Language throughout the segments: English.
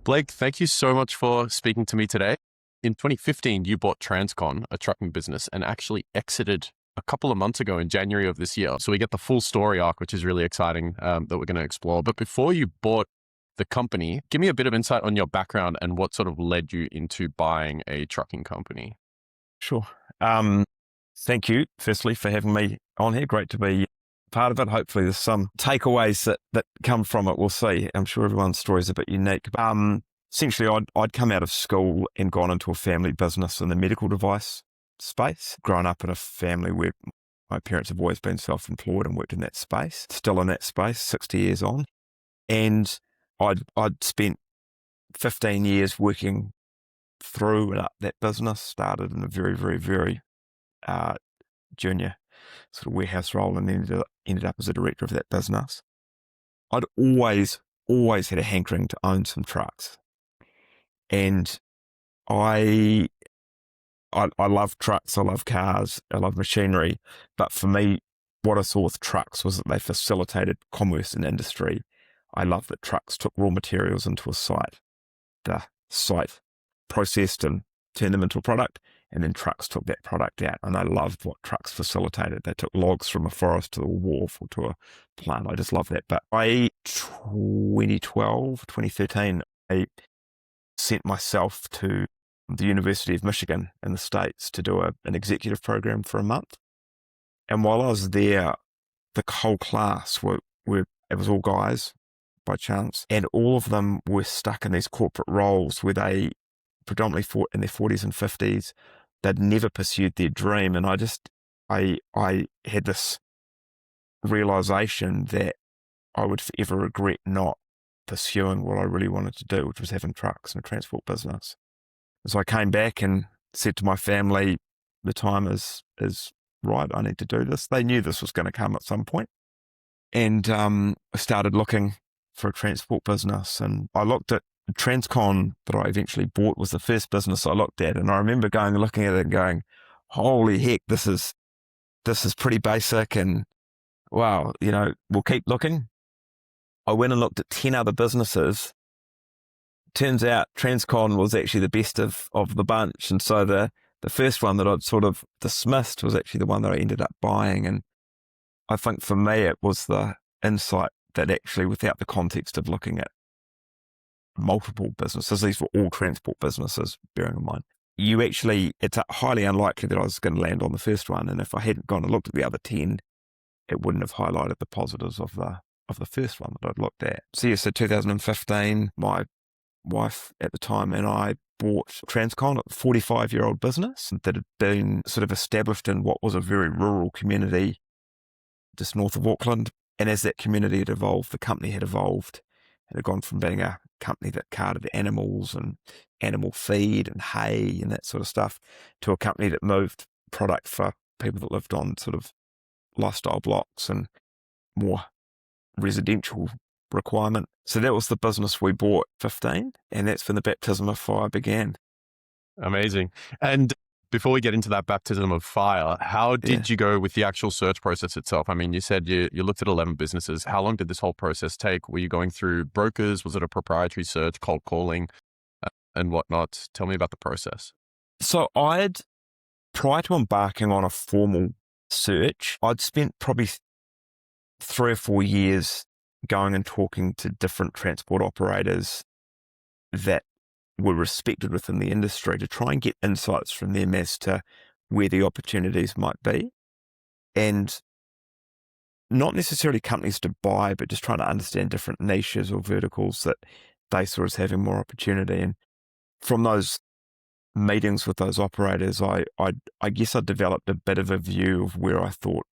Blake, thank you so much for speaking to me today. In 2015, you bought TransCon, a trucking business, and actually exited a couple of months ago in January of this year. So we get the full story arc, which is really exciting that we're going to explore. But before you bought the company, give me a bit of insight on your background and what sort of led you into buying a trucking company. Sure. Thank you, firstly, for having me on here. Great to be part of it. Hopefully there's some takeaways that come from it. We'll see. I'm sure everyone's story is a bit unique. Essentially, I'd come out of school and gone into a family business in the medical device space. Grown up in a family where my parents have always been self-employed and worked in that space, still in that space, 60 years on. And I'd spent 15 years working through and up that business, started in a very, very, very junior sort of warehouse role and ended up as a director of that business. I'd always had a hankering to own some trucks. And I love trucks, I love cars, I love machinery. But for me, what I saw with trucks was that they facilitated commerce and industry. I love that trucks took raw materials into a site. The site processed and turned them into a product, and then trucks took that product out. And I loved what trucks facilitated. They took logs from a forest to a wharf or to a plant. I just love that. But 2013, I sent myself to the University of Michigan in the States to do an executive program for a month. And while I was there, the whole class it was all guys by chance, and all of them were stuck in these corporate roles where they predominantly in their 40s and 50s, they'd never pursued their dream. And I had this realization that I would forever regret not pursuing what I really wanted to do, which was having trucks and a transport business. And so I came back and said to my family, the time is right, I need to do this. They knew this was going to come at some point. And I started looking for a transport business, and I looked at TransCon that I eventually bought was the first business I looked at. And I remember looking at it and going, holy heck, this is pretty basic, and wow, we'll keep looking. I went and looked at 10 other businesses. Turns out TransCon was actually the best of the bunch. And so the first one that I'd sort of dismissed was actually the one that I ended up buying. And I think for me, it was the insight that actually, without the context of looking at multiple businesses, these were all transport businesses, bearing in mind, it's highly unlikely that I was going to land on the first one. And if I hadn't gone and looked at the other 10, it wouldn't have highlighted the positives of the first one that I'd looked at. So 2015, my wife at the time and I bought TransCon, a 45-year-old business that had been sort of established in what was a very rural community just north of Auckland. And as that community had evolved, the company had evolved. It had gone from being a company that carted animals and animal feed and hay and that sort of stuff to a company that moved product for people that lived on sort of lifestyle blocks and more residential requirement. So that was the business we bought 15, and that's when the baptism of fire began. Amazing. And before we get into that baptism of fire, how did you go with the actual search process itself? I mean, you said you looked at 11 businesses. How long did this whole process take? Were you going through brokers? Was it a proprietary search, cold calling, and whatnot? Tell me about the process. So prior to embarking on a formal search, I'd spent probably 3 or 4 years going and talking to different transport operators that were respected within the industry to try and get insights from them as to where the opportunities might be. And not necessarily companies to buy, but just trying to understand different niches or verticals that they saw as having more opportunity. And from those meetings with those operators, I guess I developed a bit of a view of where I thought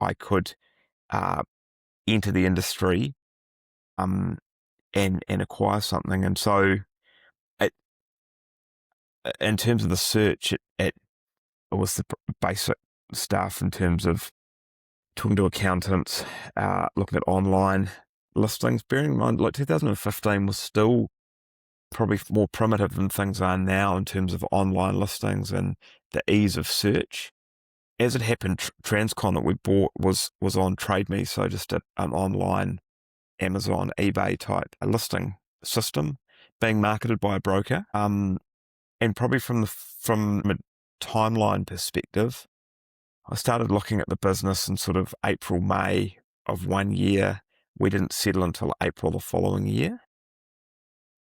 I could enter the industry and acquire something. And so in terms of the search, it was the basic stuff in terms of talking to accountants, looking at online listings. Bearing in mind, like 2015 was still probably more primitive than things are now in terms of online listings and the ease of search. As it happened, TransCon that we bought was on Trade Me, so just an online Amazon, eBay type listing system. being marketed by a broker. And probably from a timeline perspective, I started looking at the business in sort of April, May of one year. We didn't settle until April the following year.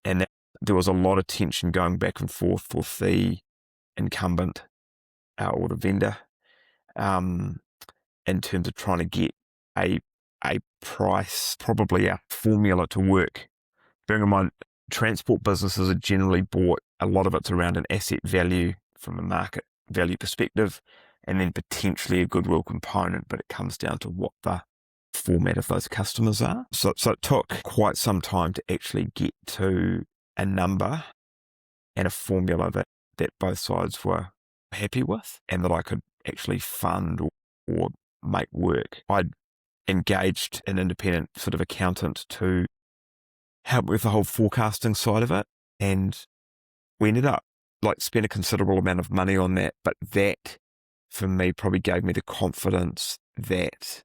And there was a lot of tension going back and forth with the incumbent or the vendor in terms of trying to get a price, probably a formula to work. Bearing in mind, transport businesses are generally bought, a lot of it's around an asset value from a market value perspective, and then potentially a goodwill component, but it comes down to what the format of those customers are. So it took quite some time to actually get to a number and a formula that both sides were happy with and that I could actually fund or make work. I'd engaged an independent sort of accountant to help with the whole forecasting side of it, and we ended up spend a considerable amount of money on that, but that for me probably gave me the confidence that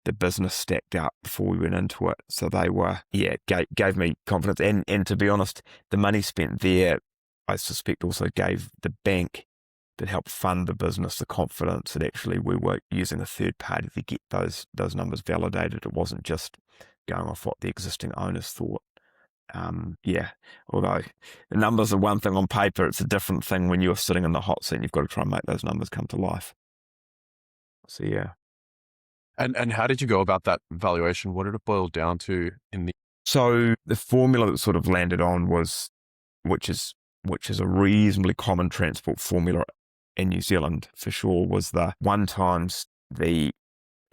the business stacked up before we went into it. So they were, gave me confidence. And to be honest, the money spent there, I suspect also gave the bank that helped fund the business the confidence that actually we were using a third party to get those numbers validated. It wasn't just going off what the existing owners thought. Although the numbers are one thing on paper, it's a different thing when you're sitting in the hot seat and you've got to try and make those numbers come to life. So, yeah. And how did you go about that valuation? What did it boil down to in the... So the formula that sort of landed on was, which is a reasonably common transport formula in New Zealand for sure, was the 1 times the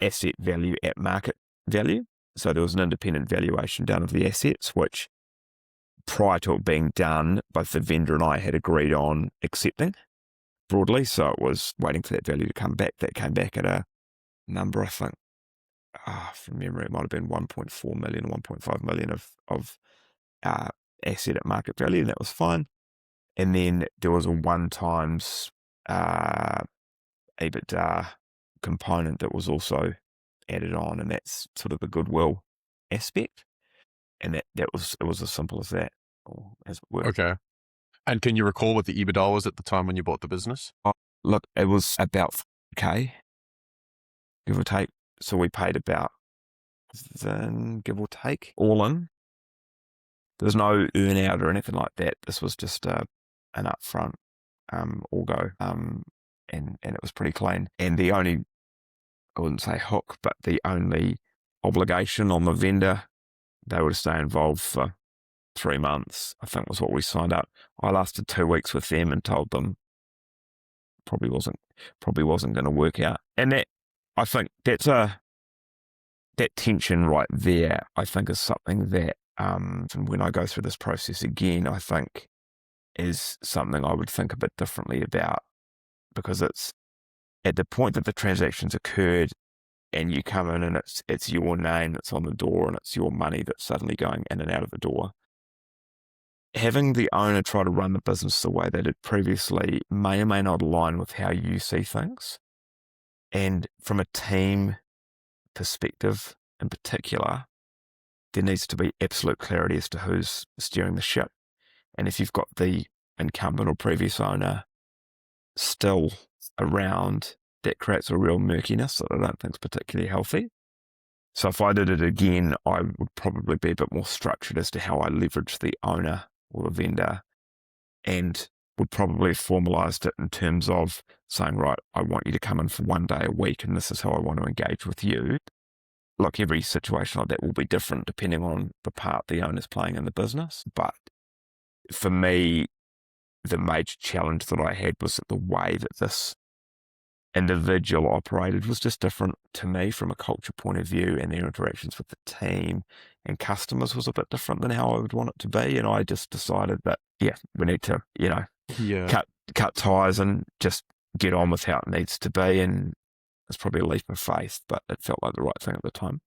asset value at market value. So there was an independent valuation done of the assets, which prior to it being done, both the vendor and I had agreed on accepting broadly. So it was waiting for that value to come back. That came back at a number, I think, from memory, it might have been 1.4 million, 1.5 million of asset at market value, and that was fine. And then there was a 1 times EBITDA component that was also added on, and that's sort of the goodwill aspect. And it was as simple as that, or as it were. Okay. And can you recall what the EBITDA was at the time when you bought the business? Look, it was about $4,000, give or take. So we paid about, give or take, all in. There was no earn out or anything like that. This was just an upfront all go, and it was pretty clean. And the only, I wouldn't say hook, but the only obligation on the vendor, they were to stay involved for 3 months, I think was what we signed up. I lasted 2 weeks with them and told them probably wasn't going to work out. And that, I think that tension right there, I think is something that when I go through this process again, I think is something I would think a bit differently about, because it's at the point that the transactions occurred and you come in and it's your name that's on the door and it's your money that's suddenly going in and out of the door. Having the owner try to run the business the way they did previously may or may not align with how you see things. And from a team perspective in particular, there needs to be absolute clarity as to who's steering the ship. And if you've got the incumbent or previous owner still around, that creates a real murkiness that I don't think is particularly healthy. So if I did it again, I would probably be a bit more structured as to how I leverage the owner or the vendor, and would probably have formalised it in terms of saying, right, I want you to come in for 1 day a week and this is how I want to engage with you. Look, every situation like that will be different depending on the part the owner's playing in the business. But for me, the major challenge that I had was that the way that this individual operated was just different to me from a culture point of view, and their interactions with the team and customers was a bit different than how I would want it to be. And I just decided that, we need to, cut ties and just get on with how it needs to be. And it's probably a leap of faith, but it felt like the right thing at the time.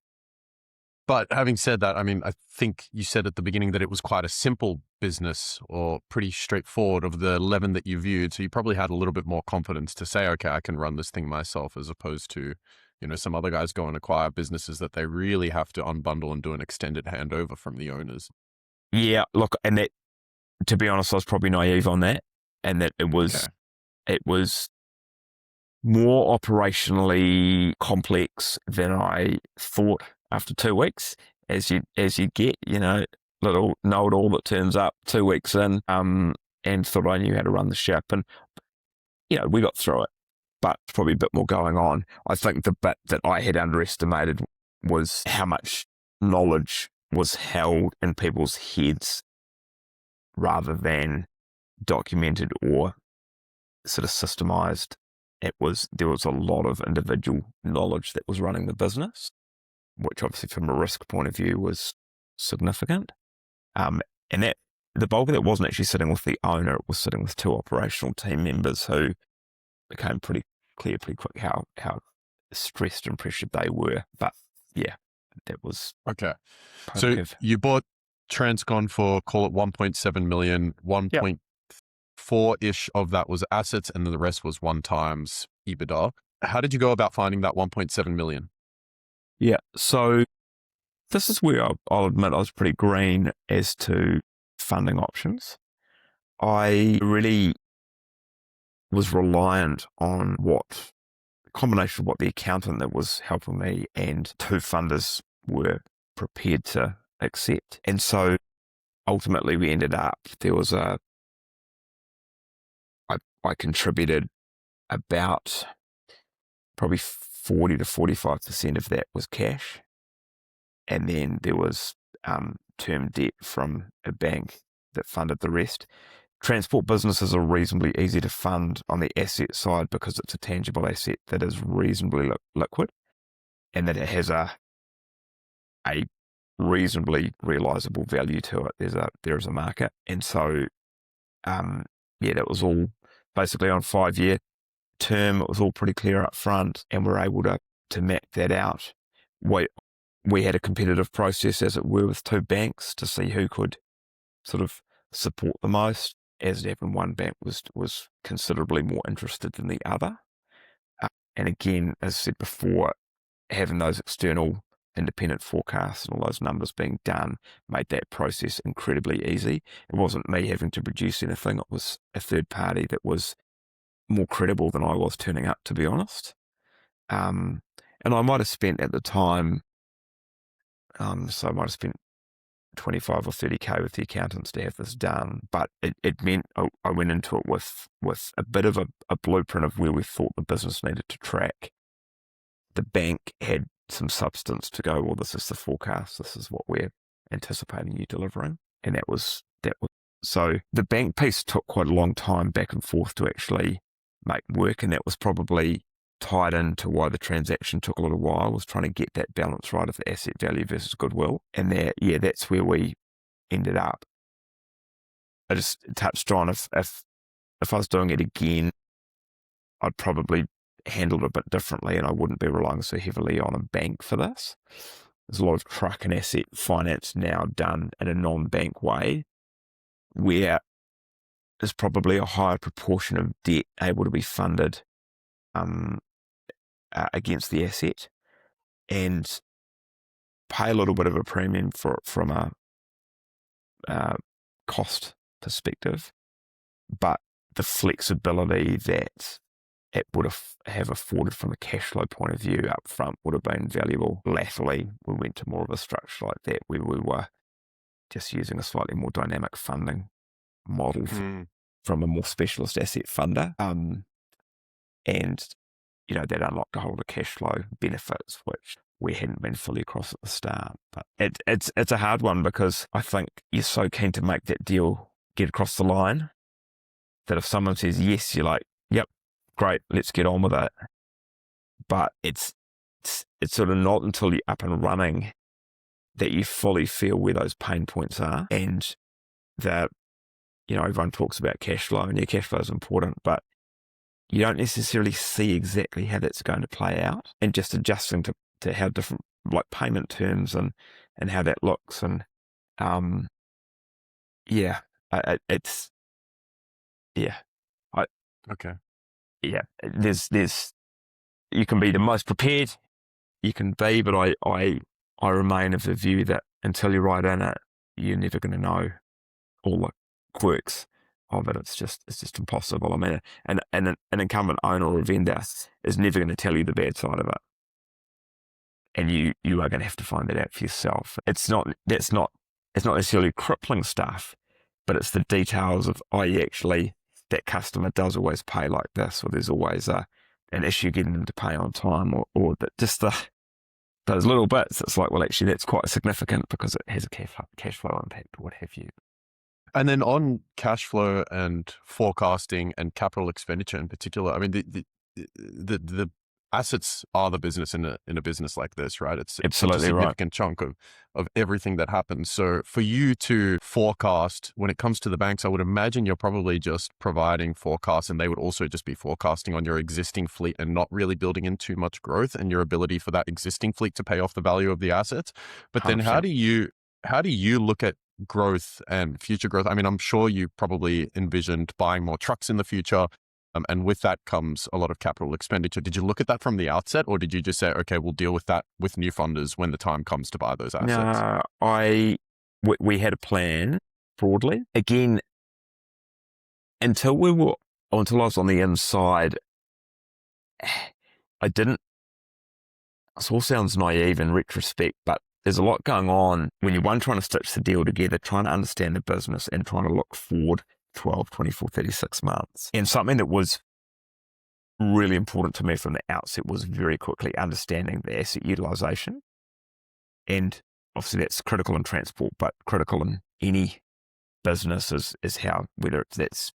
But having said that, I mean, I think you said at the beginning that it was quite a simple business, or pretty straightforward, of the 11 that you viewed. So you probably had a little bit more confidence to say, okay, I can run this thing myself, as opposed to, some other guys go and acquire businesses that they really have to unbundle and do an extended handover from the owners. Yeah, look, and to be honest, I was probably naive on that, and that it was more operationally complex than I thought after 2 weeks. As you get, little know-it-all that turns up 2 weeks in, and thought I knew how to run the ship, and we got through it. But probably a bit more going on. I think the bit that I had underestimated was how much knowledge was held in people's heads rather than documented or sort of systemized. There was a lot of individual knowledge that was running the business, which obviously from a risk point of view was significant. And that the bulk of that wasn't actually sitting with the owner, it was sitting with 2 operational team members who became pretty clear pretty quick how stressed and pressured they were. But yeah, that was Okay. positive. So you bought TransCon for, call it 1.7 million, 1.4-ish of that was assets, and then the rest was 1 times EBITDA. How did you go about finding that 1.7 million? Yeah, so this is where I'll admit I was pretty green as to funding options. I really was reliant on a combination of what the accountant that was helping me and 2 funders were prepared to accept. And so ultimately we ended up, I contributed about probably 40 to 45% of that was cash. And then there was term debt from a bank that funded the rest. Transport businesses are reasonably easy to fund on the asset side because it's a tangible asset that is reasonably liquid and that it has a reasonably realisable value to it. There is a market. And so, that was all basically on 5-year term. It was all pretty clear up front, and we're able to map that out. We had a competitive process, as it were, with 2 banks to see who could sort of support the most. As it happened, one bank was considerably more interested than the other. And again, as I said before, having those external independent forecasts and all those numbers being done made that process incredibly easy. It wasn't me having to produce anything. It was a third party that was more credible than I was turning up, to be honest. And I might have spent at the time, so I might have spent 25 or 30K with the accountants to have this done, but it meant I went into it with a bit of a blueprint of where we thought the business needed to track. The bank had some substance to go, well, this is the forecast, this is what we're anticipating you delivering. And that was so the bank piece took quite a long time back and forth to actually make work, and that was probably tied into why the transaction took a little while, was trying to get that balance right of the asset value versus goodwill. And that's where we ended up. I just touched on if I was doing it again, I'd probably handle it a bit differently, and I wouldn't be relying so heavily on a bank for this. There's a lot of truck and asset finance now done in a non-bank way, where there's probably a higher proportion of debt able to be funded against the asset, and pay a little bit of a premium from a cost perspective, but the flexibility that it would have afforded from a cash flow point of view up front would have been valuable. Latterly, we went to more of a structure like that where we were just using a slightly more dynamic funding model from a more specialist asset funder. And that unlocked a whole lot of cash flow benefits, which we hadn't been fully across at the start. But it's a hard one, because I think you're so keen to make that deal get across the line that if someone says yes, you're like, yep, great, let's get on with it. But it's sort of not until you're up and running that you fully feel where those pain points are, and that, everyone talks about cash flow, and cash flow is important, but you don't necessarily see exactly how that's going to play out, and just adjusting to how different, like, payment terms and how that looks. And there's you can be the most prepared you can be, but I remain of the view that until you're right in it, you're never going to know all quirks of it. It's just impossible. I mean, an incumbent owner or a vendor is never going to tell you the bad side of it. And you are going to have to find that out for yourself. It's not necessarily crippling stuff, but it's the details of, actually, that customer does always pay like this, or there's always an issue getting them to pay on time, or that just those little bits. It's like, well, actually, that's quite significant because it has a cash flow impact or what have you. And then on cash flow and forecasting and capital expenditure in particular, I mean, the assets are the business in a business like this, right? It's Absolutely such a significant chunk of everything that happens. So for you to forecast, when it comes to the banks, I would imagine you're probably just providing forecasts, and they would also just be forecasting on your existing fleet and not really building in too much growth and your ability for that existing fleet to pay off the value of the assets. But then 100%. how do you look at growth and future growth? I mean, I'm sure you probably envisioned buying more trucks in the future. And with that comes a lot of capital expenditure. Did you look at that from the outset, or did you just say, okay, we'll deal with that with new funders when the time comes to buy those assets? No, we had a plan broadly. Again, until I was on the inside, I didn't. This all sounds naive in retrospect, but there's a lot going on when you're trying to stitch the deal together, trying to understand the business and trying to look forward 12, 24, 36 months. And something that was really important to me from the outset was very quickly understanding the asset utilisation. And obviously that's critical in transport, but critical in any business is how, whether that's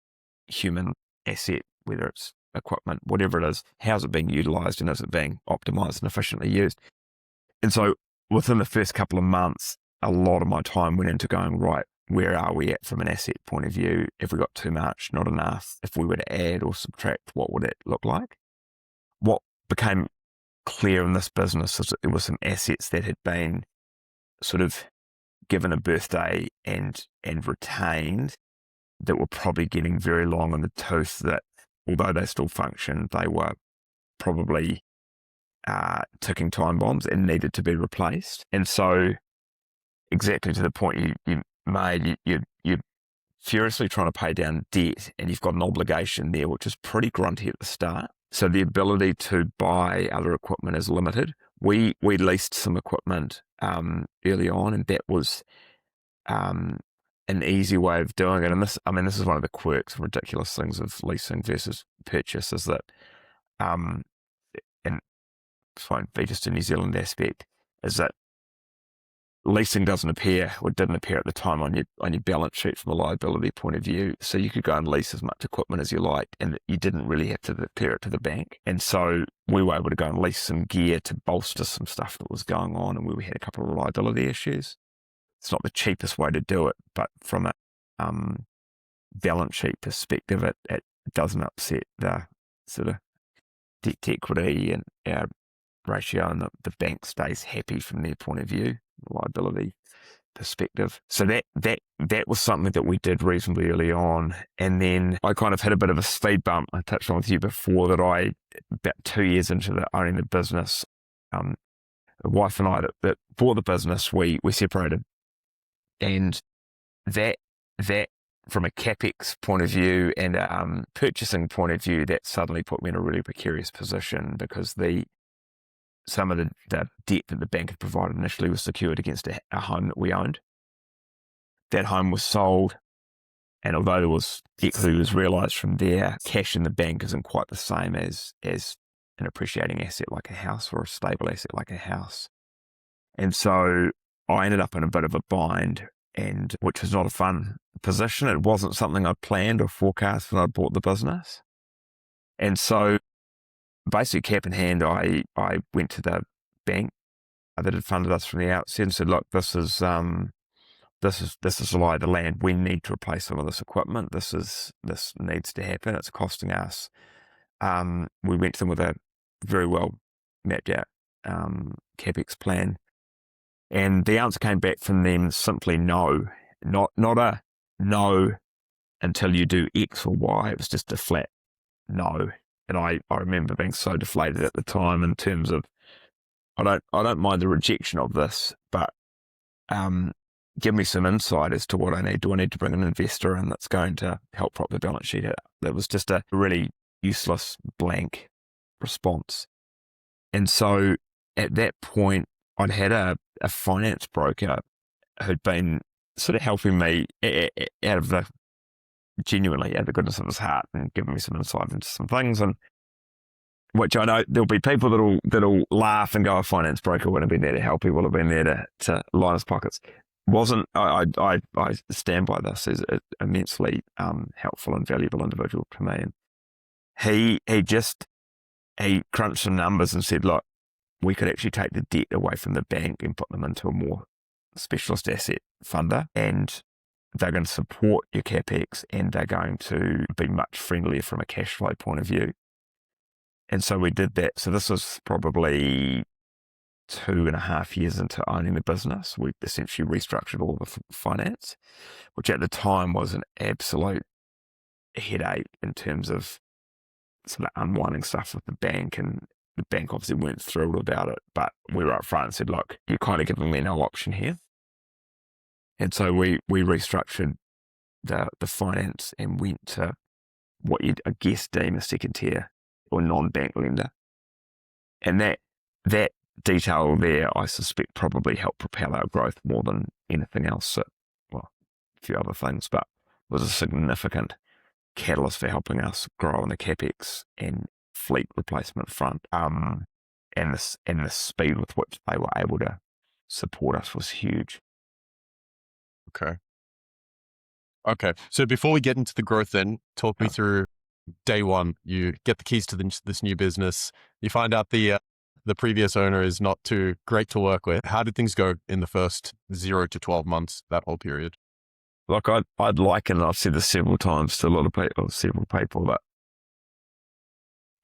human asset, whether it's equipment, whatever it is, how's it being utilised and is it being optimised and efficiently used? And so within the first couple of months, a lot of my time went into going, right, where are we at from an asset point of view? If we got too much, not enough, if we were to add or subtract, what would it look like? What became clear in this business is that there were some assets that had been sort of given a birthday and retained that were probably getting very long in the tooth, that although they still functioned, they were probably ticking time bombs and needed to be replaced. And so exactly to the point you made, you're furiously trying to pay down debt, and you've got an obligation there which is pretty grunty at the start. So the ability to buy other equipment is limited. We leased some equipment early on, and that was an easy way of doing it. And this is one of the quirks and ridiculous things of leasing versus purchase, is that, and this won't be just a New Zealand aspect, is that leasing didn't appear at the time on your balance sheet from a liability point of view. So you could go and lease as much equipment as you liked, and you didn't really have to declare it to the bank. And so we were able to go and lease some gear to bolster some stuff that was going on, and we had a couple of reliability issues. It's not the cheapest way to do it, but from a balance sheet perspective, it doesn't upset the sort of debt to equity and our ratio, and the bank stays happy from their point of view, liability perspective. So that was something that we did reasonably early on. And then I kind of hit a bit of a speed bump. I touched on with you before that about 2 years into owning the business, the wife and I that bought the business, we separated. And that from a capex point of view and a purchasing point of view, that suddenly put me in a really precarious position, because some of the debt that the bank had provided initially was secured against a home that we owned. That home was sold, and although there was equity was realised from there, cash in the bank isn't quite the same as an appreciating asset like a house, or a stable asset like a house. And so I ended up in a bit of a bind, and which was not a fun position. It wasn't something I planned or forecast when I bought the business. And so basically, cap in hand, I went to the bank that had funded us from the outset and said, look, this is the lie of the land. We need to replace some of this equipment. This needs to happen. It's costing us. We went to them with a very well mapped out capex plan, and the answer came back from them simply no, not a no until you do X or Y. It was just a flat no. And I remember being so deflated at the time in terms of, I don't mind the rejection of this, but give me some insight as to what I need. Do I need to bring an investor in that's going to help prop the balance sheet out? That was just a really useless blank response. And so at that point, I'd had a finance broker who'd been sort of helping me genuinely out of the goodness of his heart and giving me some insight into some things. And which I know there'll be people that'll laugh and go, a finance broker wouldn't have been there to help. He would have been there to line his pockets. I stand by this as an immensely helpful and valuable individual to me. And he crunched some numbers and said, look, we could actually take the debt away from the bank and put them into a more specialist asset funder, and they're going to support your capex, and they're going to be much friendlier from a cash flow point of view. And so we did that. So this was probably 2.5 years into owning the business. We essentially restructured all of the finance, which at the time was an absolute headache in terms of sort of unwinding stuff with the bank, and the bank obviously weren't thrilled about it, but we were up front and said, look, you're kind of giving me no option here. And so we restructured the finance and went to what you'd, I guess, deem a second tier or non-bank lender. And that detail there, I suspect, probably helped propel our growth more than anything else. Well, a few other things, but was a significant catalyst for helping us grow on the capex and fleet replacement front. And the speed with which they were able to support us was huge. Okay. So before we get into the growth, then talk me through day one. You get the keys to this new business. You find out the previous owner is not too great to work with. How did things go in the first 0 to 12 months, that whole period? Look, I'd liken, and I've said this several times to several people, that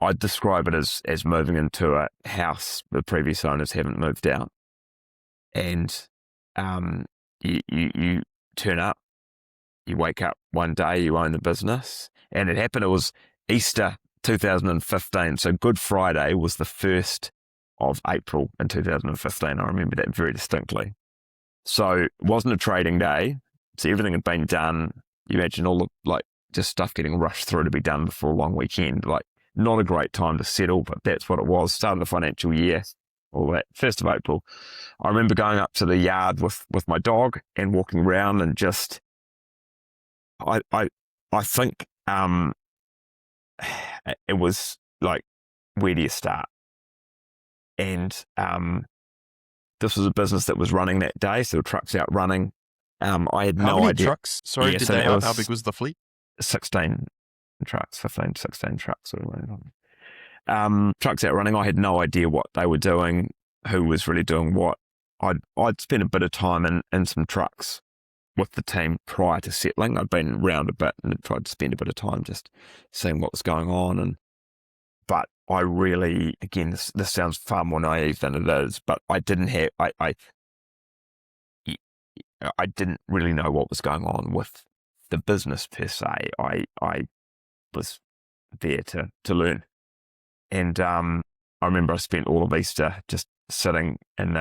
I'd describe it as moving into a house the previous owners haven't moved out. And you turn up, you wake up one day, you own the business. And it happened, it was Easter 2015. So Good Friday was the 1st of April in 2015. I remember that very distinctly. So it wasn't a trading day. So everything had been done. You imagine all the just stuff getting rushed through to be done before a long weekend. Not a great time to settle, but that's what it was. Starting the financial year, all that 1st of April. I remember going up to the yard with my dog and walking around and just, I think it was like, where do you start? And this was a business that was running that day, so the trucks out running. I had no idea. How many trucks? Sorry, did they have? How big was the fleet? 16 trucks, 15, 16 trucks. Trucks out running. I had no idea what they were doing, who was really doing what. I'd spent a bit of time in some trucks with the team prior to settling. I'd been around a bit and tried to spend a bit of time just seeing what was going on. But I really, again, this sounds far more naive than it is, but I didn't have, I didn't really know what was going on with the business per se. I was there to learn. And I remember I spent all of Easter just sitting in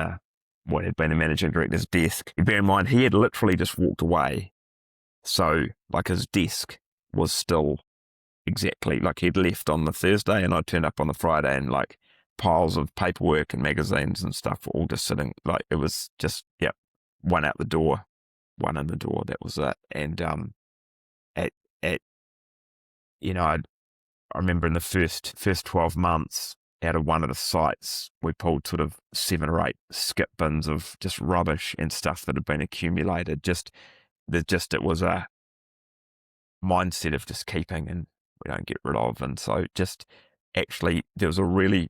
what had been a managing director's desk. Bear in mind, he had literally just walked away. So his desk was still exactly he'd left on the Thursday, and I turned up on the Friday, and piles of paperwork and magazines and stuff were all just sitting. It was just, one out the door, one in the door. That was it. And I remember in the first 12 months, out of one of the sites, we pulled sort of 7 or 8 skip bins of just rubbish and stuff that had been accumulated. It was a mindset of just keeping and we don't get rid of. And so just actually, there was a really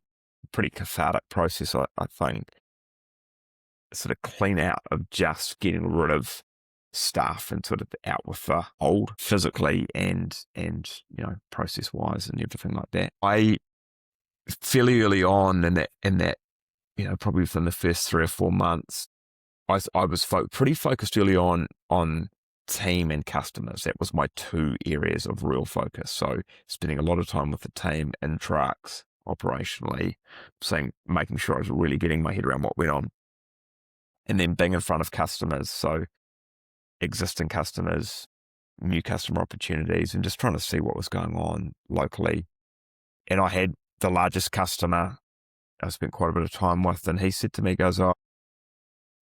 pretty cathartic process, I think, sort of clean out of just getting rid of stuff and sort of out with the old physically and process wise and everything like that. I fairly early on in that probably within the first 3 or 4 months, I was pretty focused early on team and customers. That was my 2 areas of real focus. So spending a lot of time with the team in trucks operationally, making sure I was really getting my head around what went on, and then being in front of customers. So existing customers, new customer opportunities, and just trying to see what was going on locally. And I had the largest customer I spent quite a bit of time with, and he said to me, goes, "Oh,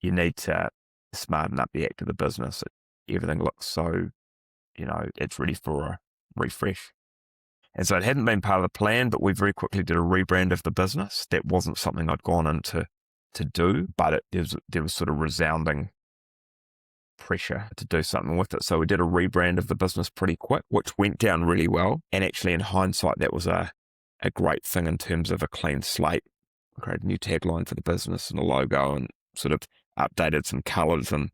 you need to smarten up the act of the business. Everything looks so, it's ready for a refresh." And so it hadn't been part of the plan, but we very quickly did a rebrand of the business. That wasn't something I'd gone in to do, but there was sort of resounding pressure to do something with it. So we did a rebrand of the business pretty quick, which went down really well. And actually, in hindsight, that was a great thing in terms of a clean slate. We created a new tagline for the business and a logo, and sort of updated some colours, and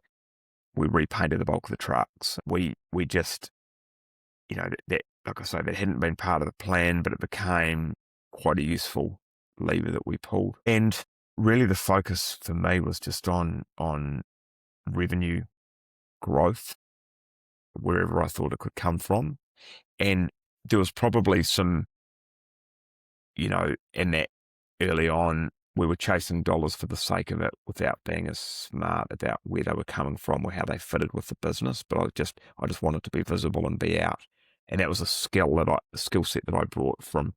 we repainted the bulk of the trucks. We just, that like I say, that hadn't been part of the plan, but it became quite a useful lever that we pulled. And really the focus for me was just on revenue growth, wherever I thought it could come from. And there was probably some, in that early on, we were chasing dollars for the sake of it without being as smart about where they were coming from or how they fitted with the business. But I just wanted to be visible and be out. And that was a skill set that I brought from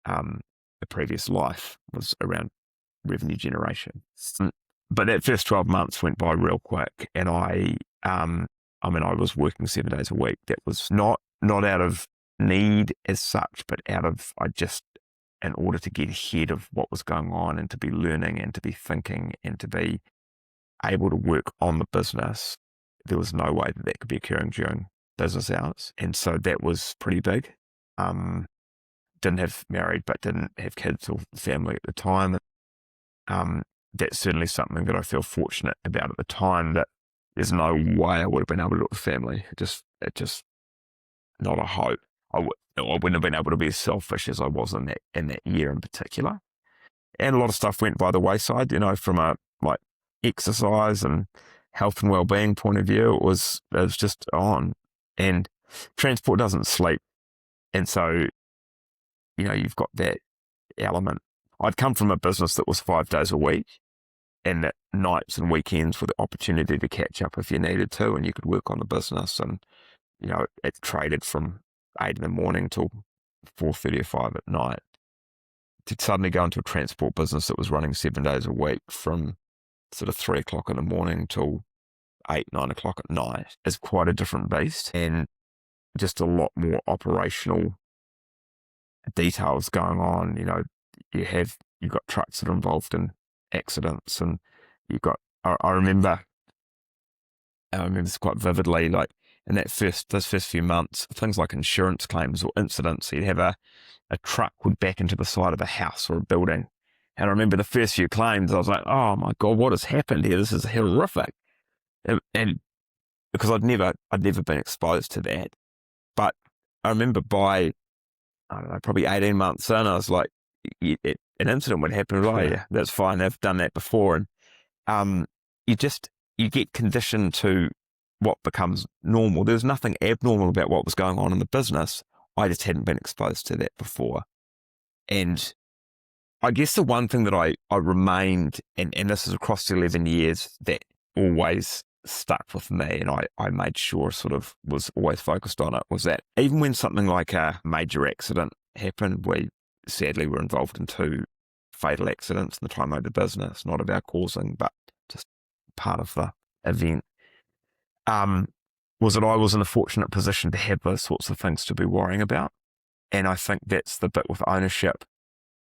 a previous life, was around revenue generation. But that first 12 months went by real quick, and I was working 7 days a week. That was not out of need as such, but in order to get ahead of what was going on and to be learning and to be thinking and to be able to work on the business. There was no way that could be occurring during business hours. And so that was pretty big. Didn't have married, but didn't have kids or family at the time. That's certainly something that I feel fortunate about at the time, that there's no way I would have been able to do it with family. It just not a hope. I wouldn't have been able to be as selfish as I was in that year in particular. And a lot of stuff went by the wayside, from a exercise and health and well-being point of view. It was just on. And transport doesn't sleep. And so, you've got that element. I'd come from a business that was 5 days a week, and that nights and weekends were the opportunity to catch up if you needed to, and you could work on the business. And, it traded from 8 in the morning till 4:30 or 5 at night. To suddenly go into a transport business that was running 7 days a week from sort of 3 o'clock in the morning till 8, 9 o'clock at night is quite a different beast, and just a lot more operational details going on. You've got trucks that are involved in accidents, and you've got, I remember this quite vividly, in those first few months, things like insurance claims or incidents. You'd have a truck would back into the side of a house or a building. And I remember the first few claims, I was like, oh my God, what has happened here? This is horrific. And because I'd never been exposed to that. But I remember by, I don't know, probably 18 months in, I was like, an incident would happen. Oh yeah, that's fine. They've done that before. And you get conditioned to what becomes normal. There's nothing abnormal about what was going on in the business. I just hadn't been exposed to that before. And I guess the one thing that I remained, and this is across the 11 years, that always stuck with me, and I made sure sort of was always focused on it, was that even when something like a major accident happened, we sadly were involved in 2 fatal accidents in the time I owned the business, not of our causing, but just part of the event. Was that I was in a fortunate position to have those sorts of things to be worrying about. And I think that's the bit with ownership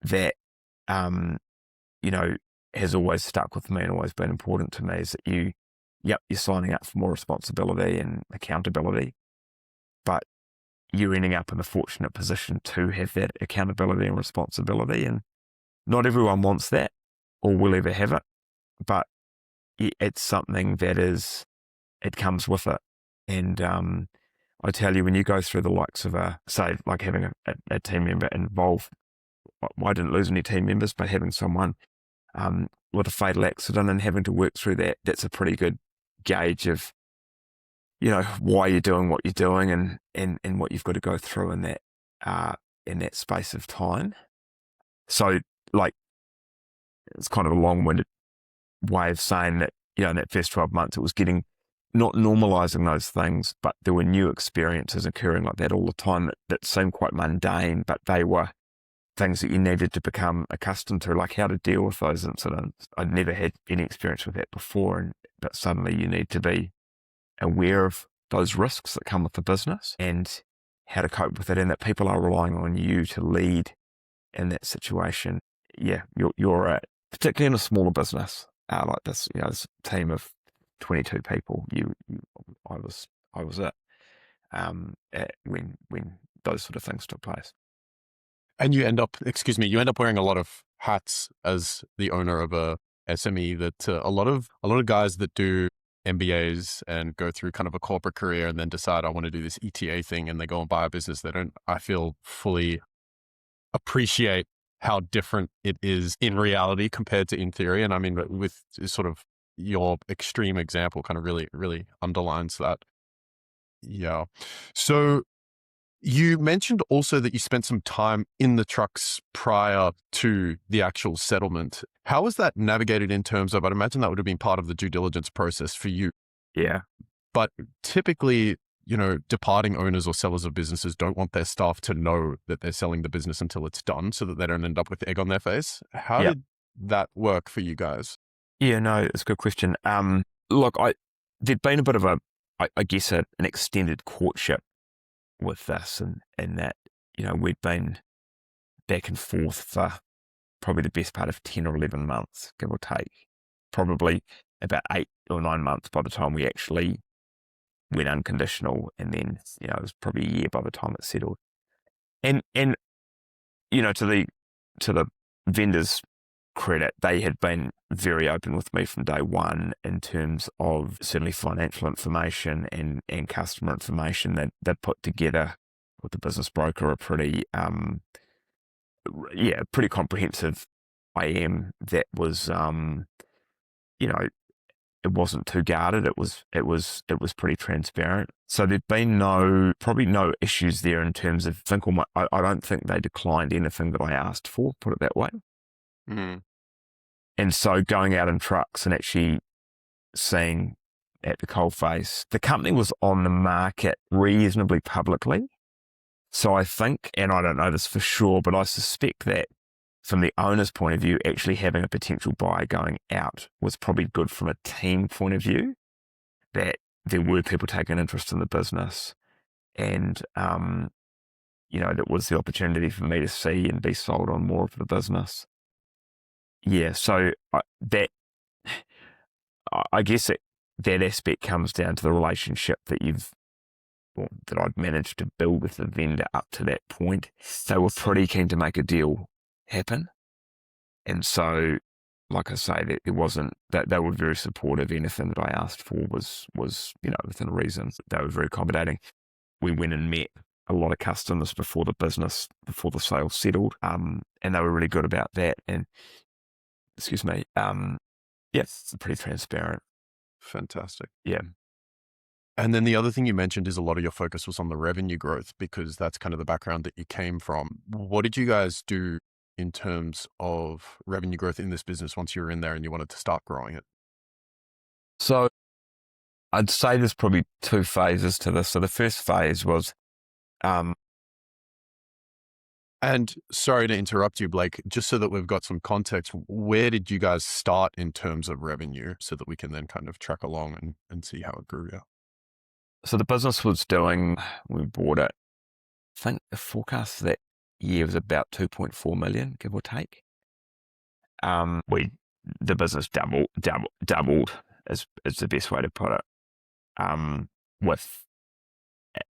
that, has always stuck with me and always been important to me, is that you're signing up for more responsibility and accountability, but you're ending up in a fortunate position to have that accountability and responsibility. And not everyone wants that or will ever have it, but it's something that it comes with it. And I tell you, when you go through the likes of having a team member involved, I didn't lose any team members, but having someone with a fatal accident and having to work through that, that's a pretty good gauge of, why you're doing what you're doing and what you've got to go through in that space of time. So it's kind of a long-winded way of saying that, in that first 12 months, it was getting not normalizing those things, but there were new experiences occurring like that all the time that seemed quite mundane, but they were things that you needed to become accustomed to, like how to deal with those incidents. I'd never had any experience with that before, but suddenly you need to be aware of those risks that come with the business and how to cope with it, and that people are relying on you to lead in that situation. Yeah, you're particularly in a smaller business like this, this team of 22 people. I was it when those sort of things took place. And you end up wearing a lot of hats as the owner of a SME. That a lot of guys that do MBAs and go through kind of a corporate career and then decide I want to do this ETA thing, and they go and buy a business, they don't, I feel, fully appreciate how different it is in reality compared to in theory. And I mean, with sort of your extreme example kind of really, really underlines that. Yeah. So you mentioned also that you spent some time in the trucks prior to the actual settlement. How was that navigated in terms of, I'd imagine that would have been part of the due diligence process for you. Yeah. But typically, departing owners or sellers of businesses don't want their staff to know that they're selling the business until it's done, so that they don't end up with egg on their face. How did that work for you guys? Yeah, no, it's a good question. Look, there'd been a bit of I guess an extended courtship with this, and that, we'd been back and forth for probably the best part of 10 or 11 months, give or take. Probably about 8 or 9 months by the time we actually went unconditional, and then, it was probably a year by the time it settled. And to the vendors' credit, they had been very open with me from day one in terms of certainly financial information and customer information that they put together with the business broker a pretty comprehensive IM that was it wasn't too guarded. It was pretty transparent. So there'd been probably no issues there in terms of I don't think they declined anything that I asked for, put it that way. Mm. And so going out in trucks and actually seeing at the coalface, the company was on the market reasonably publicly. So I think, and I don't know this for sure, but I suspect that from the owner's point of view, actually having a potential buyer going out was probably good from a team point of view, that there were people taking interest in the business, and, that was the opportunity for me to see and be sold on more of the business. Yeah, so I guess that aspect comes down to the relationship that that I'd managed to build with the vendor up to that point. They were pretty keen to make a deal happen. And so, like I say, that it wasn't that they were very supportive. Anything that I asked for was within reason. They were very accommodating. We went and met a lot of customers before the sale settled, and they were really good about that. And yes, pretty transparent. Fantastic. Yeah. And then the other thing you mentioned is a lot of your focus was on the revenue growth, because that's kind of the background that you came from. What did you guys do in terms of revenue growth in this business once you were in there and you wanted to start growing it? So I'd say there's probably 2 phases to this. So the first phase was, and sorry to interrupt you, Blake, just so that we've got some context, where did you guys start in terms of revenue so that we can then kind of track along and see how it grew? Yeah. So the business was doing, we bought it, I think the forecast for that year was about 2.4 million, give or take. The business doubled is the best way to put it, with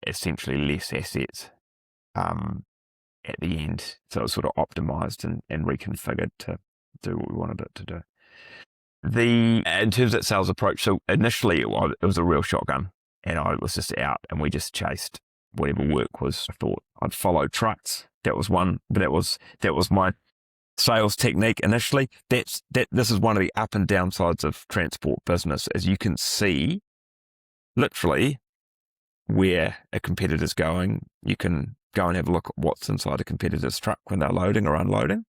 essentially less assets at the end. So it was sort of optimized and reconfigured to do what we wanted it to do. In terms of sales approach, so initially it was a real shotgun, and I was just out and we just chased whatever work was. I thought I'd follow trucks. That was one, but that was my sales technique initially. This is one of the up and downsides of transport business, as you can see literally where a competitor's going. You can go and have a look at what's inside a competitor's truck when they're loading or unloading.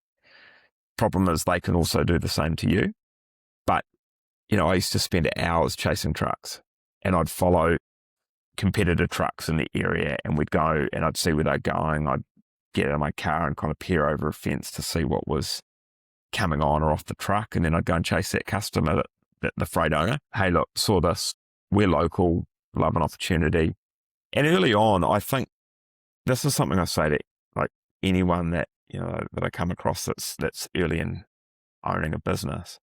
Problem is they can also do the same to you. But, I used to spend hours chasing trucks, and I'd follow competitor trucks in the area, and we'd go and I'd see where they're going. I'd get out of my car and kind of peer over a fence to see what was coming on or off the truck. And then I'd go and chase that customer, the freight owner. Hey, look, saw this. We're local, love an opportunity. And early on, I think this is something I say to like anyone that, that I come across that's early in owning a business,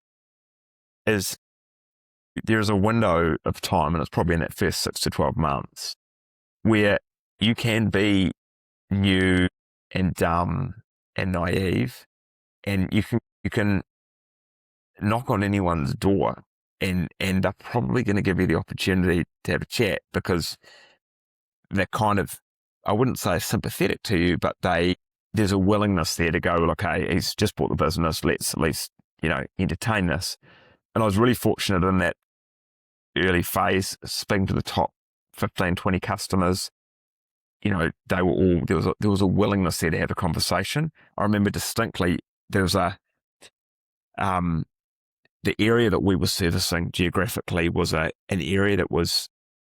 is there's a window of time, and it's probably in that first 6 to 12 months, where you can be new and dumb and naive, and you can knock on anyone's door, and they're probably going to give you the opportunity to have a chat, because they're kind of, I wouldn't say sympathetic to you, but there's a willingness there to go, okay, he's just bought the business, let's at least, entertain this. And I was really fortunate in that early phase, speaking to the top 15, 20 customers, they were all, there was a willingness there to have a conversation. I remember distinctly, there was the area that we were servicing geographically was an area that was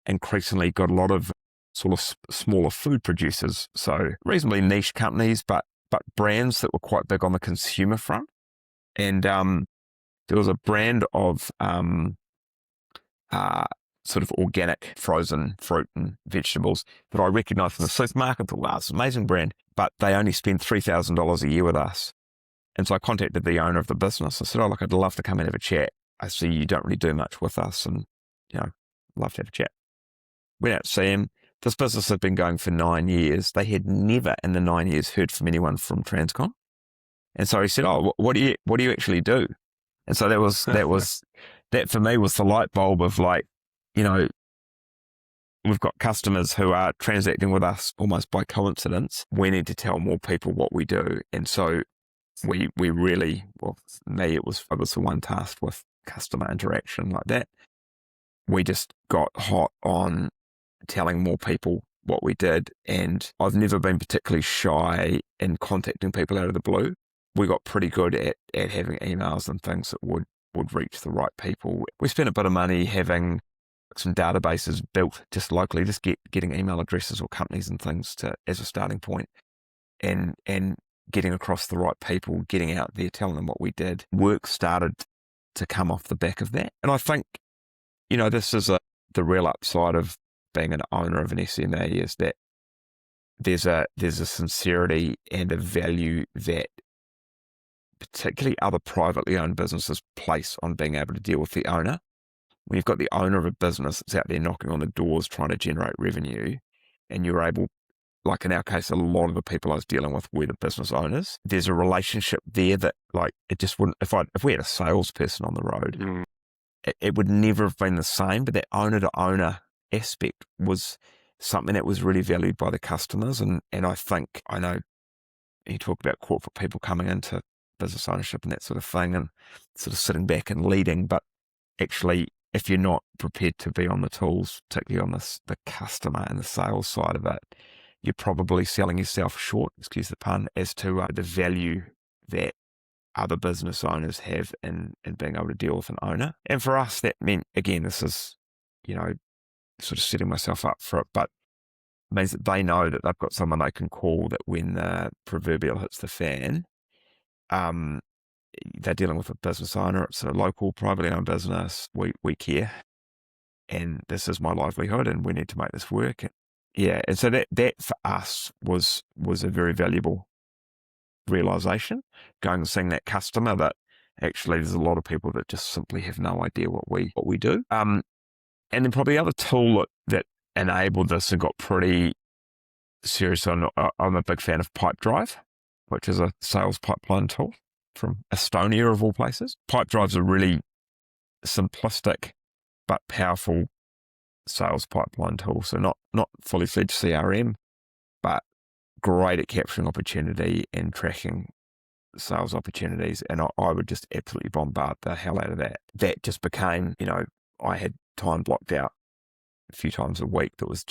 increasingly got a lot of sort of smaller food producers, so reasonably niche companies, but brands that were quite big on the consumer front. And there was a brand of sort of organic frozen fruit and vegetables that I recognised from the supermarket. Thought, wow, it's an amazing brand, but they only spend $3,000 a year with us. And so I contacted the owner of the business. I said, oh, look, I'd love to come and have a chat. I see you don't really do much with us, and love to have a chat. Went out to see him. This business had been going for 9 years. They had never in the 9 years heard from anyone from TransCon. And so he said, oh, what do you actually do? And so that for me was the light bulb of like, we've got customers who are transacting with us almost by coincidence. We need to tell more people what we do. And so we really, well, me, I was the one tasked with customer interaction like that. We just got hot on telling more people what we did. And I've never been particularly shy in contacting people out of the blue. We got pretty good at having emails and things that would reach the right people. We spent a bit of money having some databases built just locally, just getting email addresses or companies and things as a starting point, and getting across the right people, getting out there, telling them what we did. Work started to come off the back of that. And I think, this is the real upside of being an owner of an SME, is that there's a sincerity and a value that particularly other privately owned businesses place on being able to deal with the owner. When you've got the owner of a business that's out there knocking on the doors trying to generate revenue, and you're able, like in our case, a lot of the people I was dealing with were the business owners. There's a relationship there that, like, it just wouldn't, if we had a salesperson on the road, it would never have been the same. But that owner to owner aspect was something that was really valued by the customers. And I know you talk about corporate people coming into business ownership and that sort of thing, and sort of sitting back and leading, but actually, if you're not prepared to be on the tools, particularly on the customer and the sales side of it, you're probably selling yourself short, excuse the pun, as to the value that other business owners have in being able to deal with an owner. And for us, that meant, again, this is, sort of setting myself up for it, but it means that they know that they've got someone they can call, that when the proverbial hits the fan, they're dealing with a business owner. It's a local, privately owned business. We care, and this is my livelihood, and we need to make this work. And so that for us was a very valuable realization, going and seeing that customer that actually there's a lot of people that just simply have no idea what we do. And then probably the other tool that enabled this and got pretty serious on, I'm a big fan of Pipedrive, which is a sales pipeline tool from Estonia of all places. Pipedrive's a really simplistic but powerful sales pipeline tool. So not fully fledged CRM, but great at capturing opportunity and tracking sales opportunities. And I would just absolutely bombard the hell out of that. That just became, I had time blocked out a few times a week that was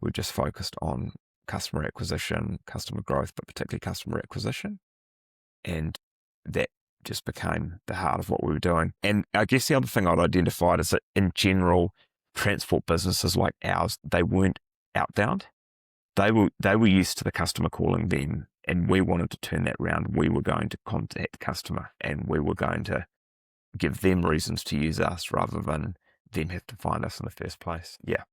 we're just focused on customer acquisition, customer growth, but particularly customer acquisition. And that just became the heart of what we were doing. And I guess the other thing I'd identified is that in general, transport businesses like ours, they weren't outbound. They were used to the customer calling them, and we wanted to turn that around. We were going to contact the customer, and we were going to give them reasons to use us rather than them have to find us in the first place. Yeah.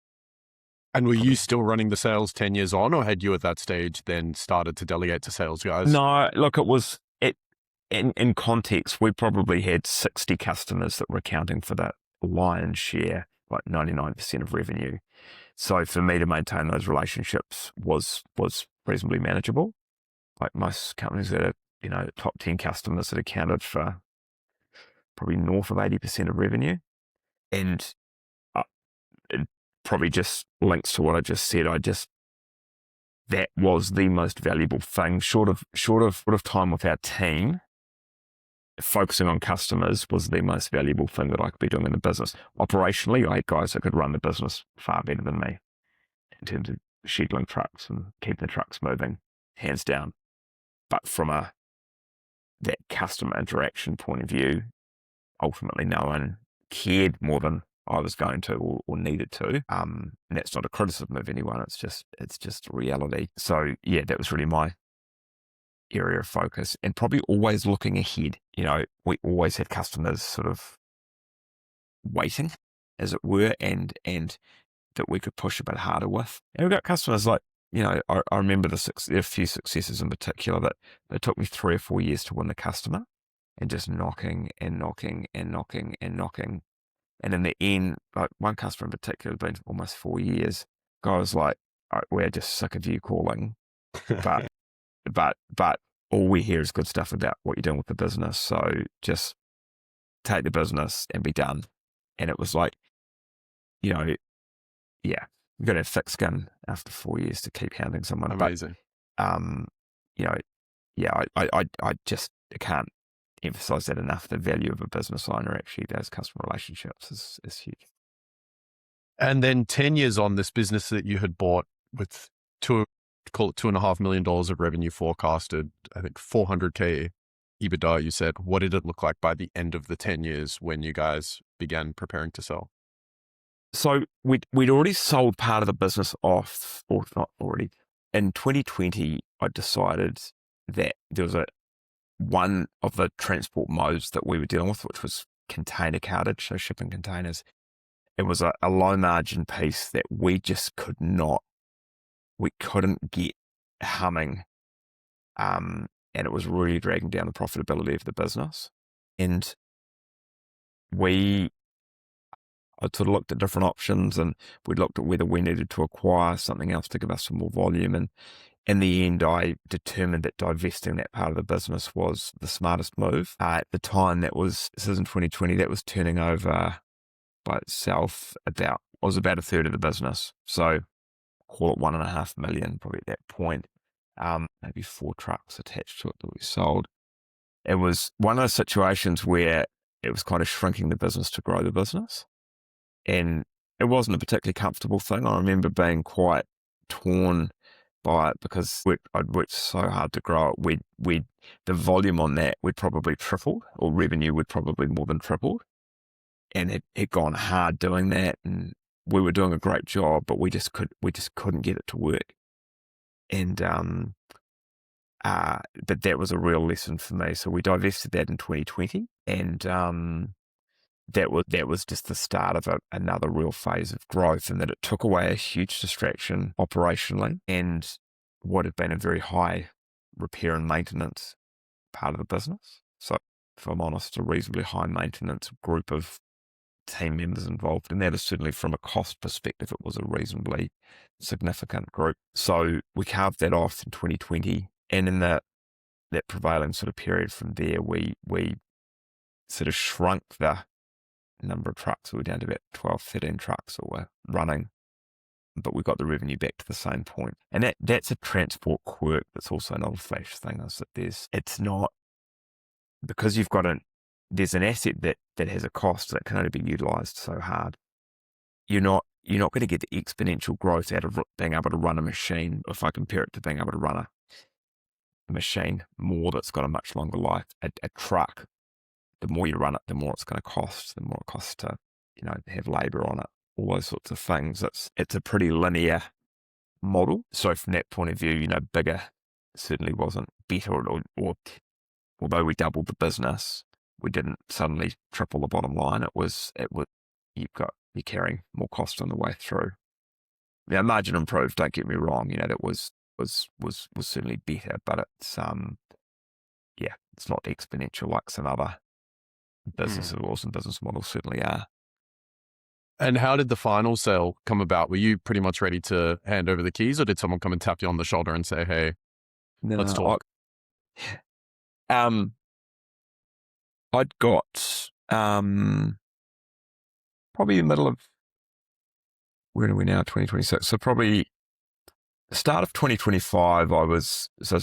And were you still running the sales 10 years on, or had you at that stage then started to delegate to sales guys? No, look, it was in context, we probably had 60 customers that were accounting for that lion's share, like 99% of revenue. So for me to maintain those relationships was reasonably manageable. Like most companies that are, top 10 customers that accounted for probably north of 80% of revenue. And it probably just links to what I just said. That was the most valuable thing, short of time with our team. Focusing on customers was the most valuable thing that I could be doing in the business. Operationally, I had guys that could run the business far better than me in terms of scheduling trucks and keeping the trucks moving, hands down. But from that customer interaction point of view, ultimately no one cared more than I was going to or needed to. And that's not a criticism of anyone. It's just reality. So yeah, that was really my area of focus, and probably always looking ahead. We always had customers sort of waiting, as it were, and that we could push a bit harder with. And we've got customers like, I remember there are a few successes in particular that it took me 3 or 4 years to win the customer, and just knocking and knocking and knocking and knocking. And in the end, like one customer in particular had been almost 4 years. Guy was like, "All right, we're just sick of you calling, but but all we hear is good stuff about what you're doing with the business. So just take the business and be done." And it was like, yeah, you've got to have thick skin after 4 years to keep hounding someone. Amazing. But, I just can't emphasize that enough. The value of a business owner, actually, those customer relationships is huge. And then 10 years on, this business that you had bought with call it $2.5 million of revenue forecasted, I think 400K EBITDA, you said, what did it look like by the end of the 10 years when you guys began preparing to sell? So we'd already sold part of the business off, or not already. In 2020, I decided that there was one of the transport modes that we were dealing with, which was container cartage, so shipping containers. It was a low margin piece that we couldn't get humming. And it was really dragging down the profitability of the business. And I sort of looked at different options, and we looked at whether we needed to acquire something else to give us some more volume. And in the end, I determined that divesting that part of the business was the smartest move. At the time, this was in 2020, that was turning over by itself was about a third of the business. So call it 1.5 million probably at that point. Maybe 4 trucks attached to it that we sold. It was one of those situations where it was kind of shrinking the business to grow the business. And it wasn't a particularly comfortable thing. I remember being quite torn by it because I'd worked so hard to grow it. The volume on that would probably tripled, or revenue would probably more than tripled. And it had gone hard doing that, and we were doing a great job, but we just couldn't get it to work. And but that was a real lesson for me. So we divested that in 2020, and that was just the start of another real phase of growth, and that it took away a huge distraction operationally, and what had been a very high repair and maintenance part of the business. So if I'm honest, a reasonably high maintenance group of team members involved, and that is certainly from a cost perspective, it was a reasonably significant group. So we carved that off in 2020, and in that prevailing sort of period from there, we sort of shrunk the number of trucks. We were down to about 12, 13 trucks that were running, but we got the revenue back to the same point. And that's a transport quirk. That's also an old flash thing, is that it's not, because there's an asset that has a cost that can only be utilized so hard. You're not going to get the exponential growth out of being able to run a machine. If I compare it to being able to run a machine more that's got a much longer life, a truck, the more you run it, the more it's going to cost, the more it costs to, have labor on it. all those sorts of things. It's a pretty linear model. So from that point of view, bigger certainly wasn't better, or although we doubled the business, we didn't suddenly triple the bottom line. It was you're carrying more cost on the way through. Now, margin improved, don't get me wrong, that was certainly better, but it's it's not exponential like some other businesses or some business models certainly are. And how did the final sale come about? Were you pretty much ready to hand over the keys, or did someone come and tap you on the shoulder and say, hey, let's talk? I'd got probably the middle of, where are we now, 2026? So probably the start of 2025, so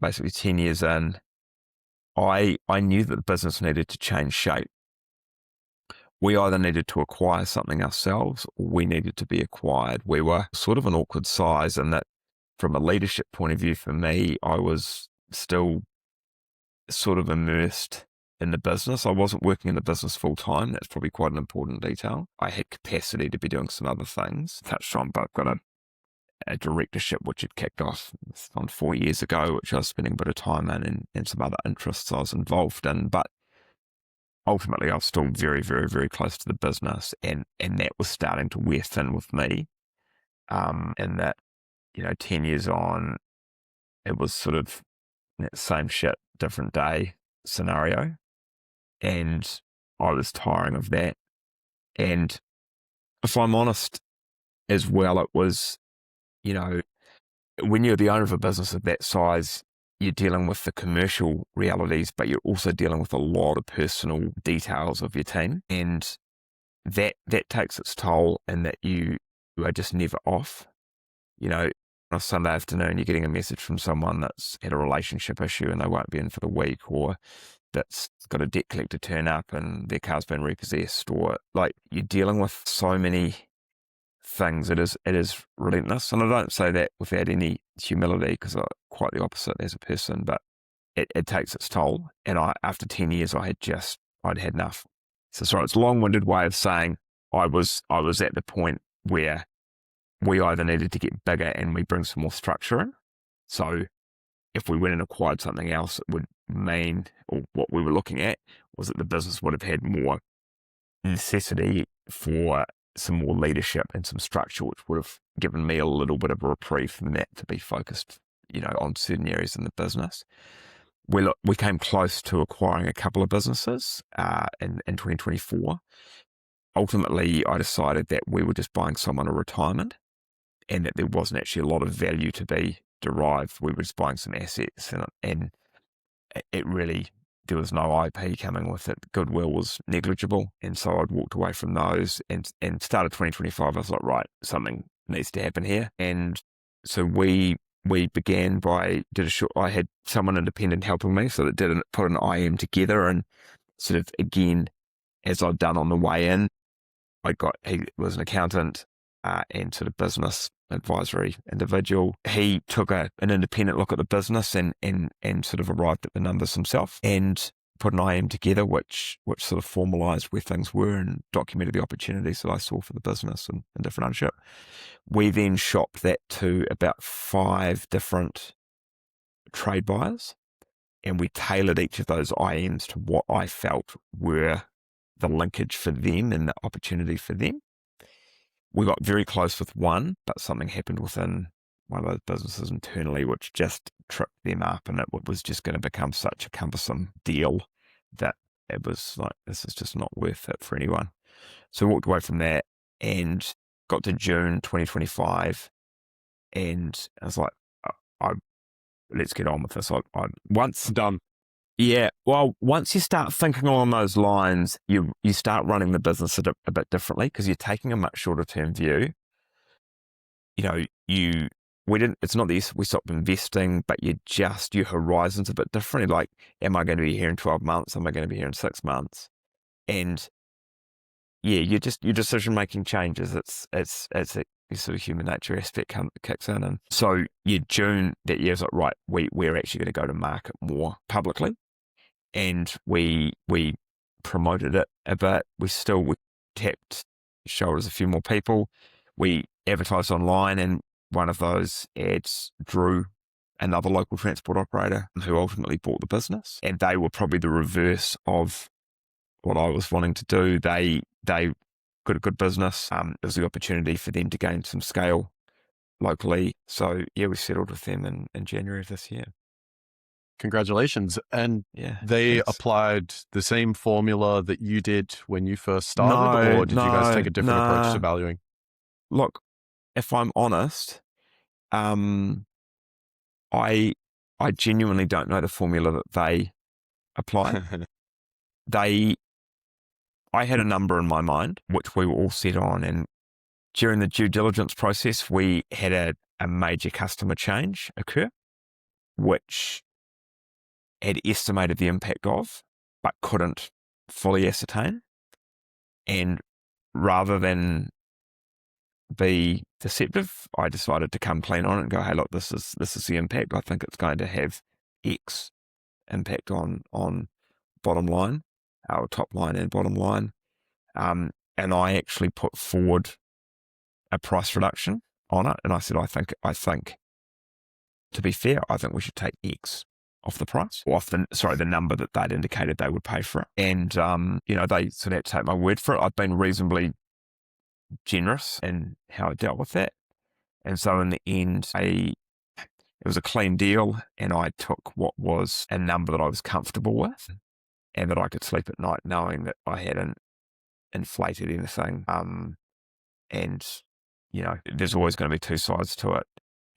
basically 10 years in, I knew that the business needed to change shape. We either needed to acquire something ourselves, or we needed to be acquired. We were sort of an awkward size, and that from a leadership point of view for me, I was still sort of immersed in the business. I wasn't working in the business full time. That's probably quite an important detail. I had capacity to be doing some other things. Touched on, but I've got a directorship which had kicked off on 4 years ago, which I was spending a bit of time in, and some other interests I was involved in. But ultimately, I was still very, very, very close to the business, and that was starting to wear thin with me. And that, 10 years on, it was sort of that same shit, different day scenario. And I was tiring of that. And if I'm honest as well, it was, when you're the owner of a business of that size, you're dealing with the commercial realities, but you're also dealing with a lot of personal details of your team. And that takes its toll, and that you are just never off. On a Sunday afternoon, you're getting a message from someone that's had a relationship issue and they won't be in for the week, or that's got a debt collector turn up and their car's been repossessed, or like, you're dealing with so many things. It is relentless. And I don't say that without any humility, because I'm quite the opposite as a person, but it takes its toll. And after 10 years, I'd had enough. So sorry, it's a long-winded way of saying I was at the point where we either needed to get bigger and we bring some more structure in. So if we went and acquired something else, it would mean, or what we were looking at was that the business would have had more necessity for some more leadership and some structure, which would have given me a little bit of a reprieve from that to be focused, on certain areas in the business. We came close to acquiring a couple of businesses in 2024. Ultimately, I decided that we were just buying someone a retirement, and that there wasn't actually a lot of value to be derived. We were just buying some assets, and it really, there was no IP coming with it. Goodwill was negligible, and so I'd walked away from those. And started 2025, I was like, right, something needs to happen here. And so we began by I had someone independent helping me, so that put an IM together, and sort of, again, as I'd done on the way in, he was an accountant and sort of business advisory individual. He took an independent look at the business and sort of arrived at the numbers himself, and put an IM together, which sort of formalised where things were and documented the opportunities that I saw for the business and different ownership. We then shopped that to about 5 different trade buyers, and we tailored each of those IMs to what I felt were the linkage for them and the opportunity for them. We got very close with one, but something happened within one of those businesses internally, which just tripped them up, and it was just going to become such a cumbersome deal that it was like, this is just not worth it for anyone. So we walked away from that and got to June 2025, and I was like, let's get on with this. Once Done. Yeah, well, once you start thinking along those lines, you start running the business a bit differently, because you're taking a much shorter term view. It's not that we stopped investing, but your horizon's a bit different. Like, am I going to be here in 12 months? Am I going to be here in 6 months? And yeah, your decision making changes. It's a sort of human nature aspect kicks in. And so June that year, was like, right, we're actually going to go to market more publicly. And we promoted it a bit. We tapped shoulders a few more people. We advertised online, and one of those ads drew another local transport operator who ultimately bought the business. And they were probably the reverse of what I was wanting to do. They got a good business. It was the opportunity for them to gain some scale locally. So yeah, we settled with them in January of this year. Congratulations. And Yeah, they thanks. applied the same formula that you did when you first started, or did you guys take a different approach to valuing? Look, if I'm honest, I genuinely don't know the formula that they applied. I had a number in my mind, which we were all set on. And during the due diligence process, we had a major customer change occur, which had estimated the impact of, but couldn't fully ascertain. And rather than be deceptive, I decided to come clean on it and go, hey, look, this is the impact. I think it's going to have X impact on bottom line, our top line and bottom line. And I actually put forward a price reduction on it. And I said, I think, to be fair, I think we should take X off the price, or off the number that they'd indicated they would pay for it. And, they sort of had to take my word for it. I've been reasonably generous in how I dealt with that. And so in the end, it was a clean deal, and I took what was a number that I was comfortable with and that I could sleep at night knowing that I hadn't inflated anything. And, there's always going to be two sides to it.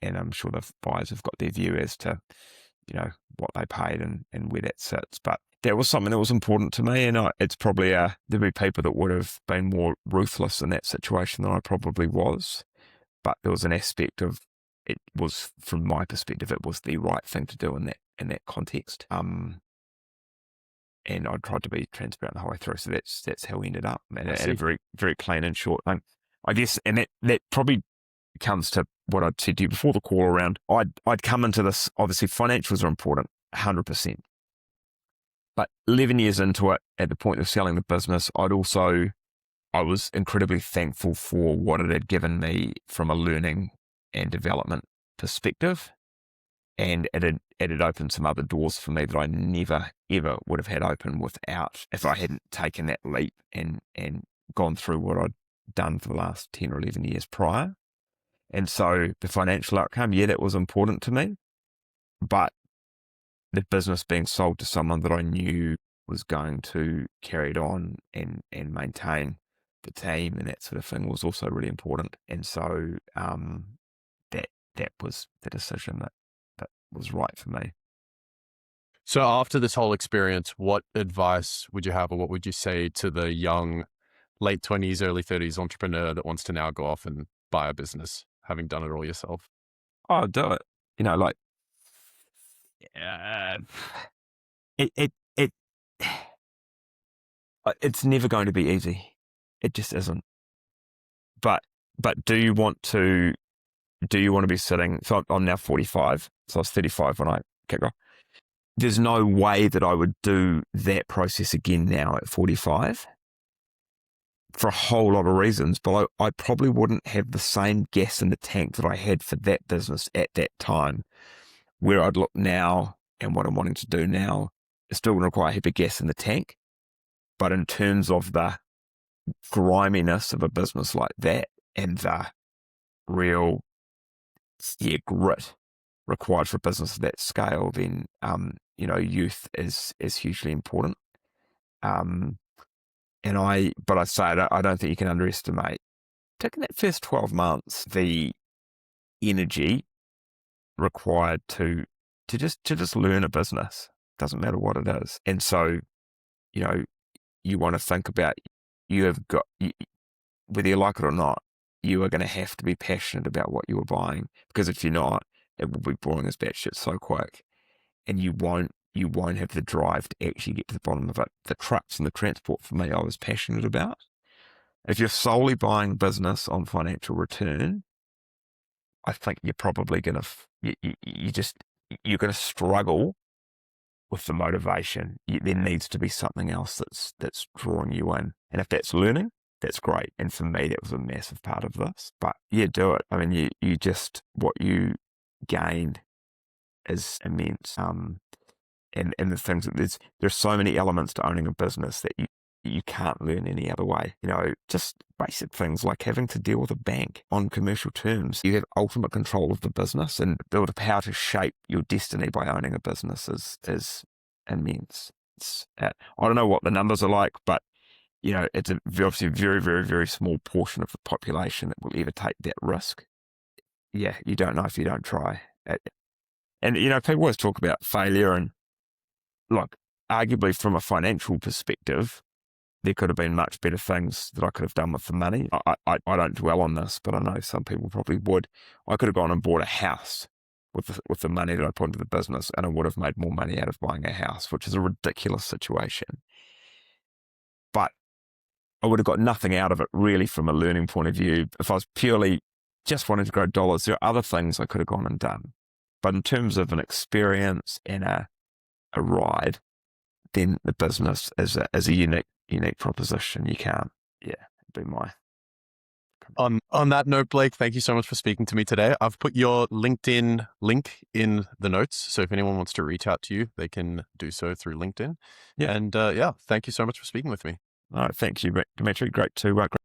And I'm sure the buyers have got their view as to, what they paid and where that sits. But that was something that was important to me. And it's probably, there'd be people that would have been more ruthless in that situation than I probably was. But there was an aspect of, it was, from my perspective, it was the right thing to do in that context. And I tried to be transparent the whole way through. So that's how we ended up, at a very, very clean and short thing, I guess. And that probably comes to what I'd said to you before the call around, I'd come into this, obviously financials are important, 100%. But 11 years into it, at the point of selling the business, I was incredibly thankful for what it had given me from a learning and development perspective. And it had opened some other doors for me that I never, ever would have had open without, if I hadn't taken that leap and gone through what I'd done for the last 10 or 11 years prior. And so the financial outcome, yeah, that was important to me. But the business being sold to someone that I knew was going to carry it on and maintain the team and that sort of thing was also really important. And so that was the decision that was right for me. So after this whole experience, what advice would you have, or what would you say to the young, late 20s, early 30s entrepreneur that wants to now go off and buy a business, having done it all yourself? Oh, do it. It's never going to be easy. It just isn't. But do you want to be sitting? So I'm now 45. So I was 35 when I kicked off. There's no way that I would do that process again now at 45 for a whole lot of reasons. But I probably wouldn't have the same gas in the tank that I had for that business at that time. Where I'd look now and what I'm wanting to do now, it's still going to require a heap of gas in the tank. But in terms of the griminess of a business like that and the real grit required for a business of that scale, then youth is hugely important. But I say I don't think you can underestimate, taking that first 12 months, the energy required to just learn a business. Doesn't matter what it is. And so, you want to think about, whether you like it or not, you are going to have to be passionate about what you are buying, because if you're not, it will be boring as batshit so quick, and you won't have the drive to actually get to the bottom of it. The trucks and the transport, for me, I was passionate about. If you're solely buying business on financial return, I think you're probably going to, you're going to struggle with the motivation. There needs to be something else that's drawing you in. And if that's learning, that's great. And for me, that was a massive part of this. But yeah, do it. I mean, you just, what you gain is immense. And the things that there's so many elements to owning a business that you can't learn any other way. You know, just basic things like having to deal with a bank on commercial terms. You have ultimate control of the business, and the power to shape your destiny by owning a business is immense. I don't know what the numbers are like, but you know, it's obviously a very, very, very small portion of the population that will ever take that risk. Yeah, you don't know if you don't try. And you know, people always talk about failure, and look, arguably from a financial perspective, there could have been much better things that I could have done with the money. I don't dwell on this, but I know some people probably would. I could have gone and bought a house with the money that I put into the business, and I would have made more money out of buying a house, which is a ridiculous situation. But I would have got nothing out of it really from a learning point of view. If I was purely just wanting to grow dollars, there are other things I could have gone and done. But in terms of an experience and a ride, then the business is a unique proposition. You can't, be my. On that note, Blake, thank you so much for speaking to me today. I've put your LinkedIn link in the notes, so if anyone wants to reach out to you, they can do so through LinkedIn. Yeah. And thank you so much for speaking with me. All right, thank you, Dimitri. Great to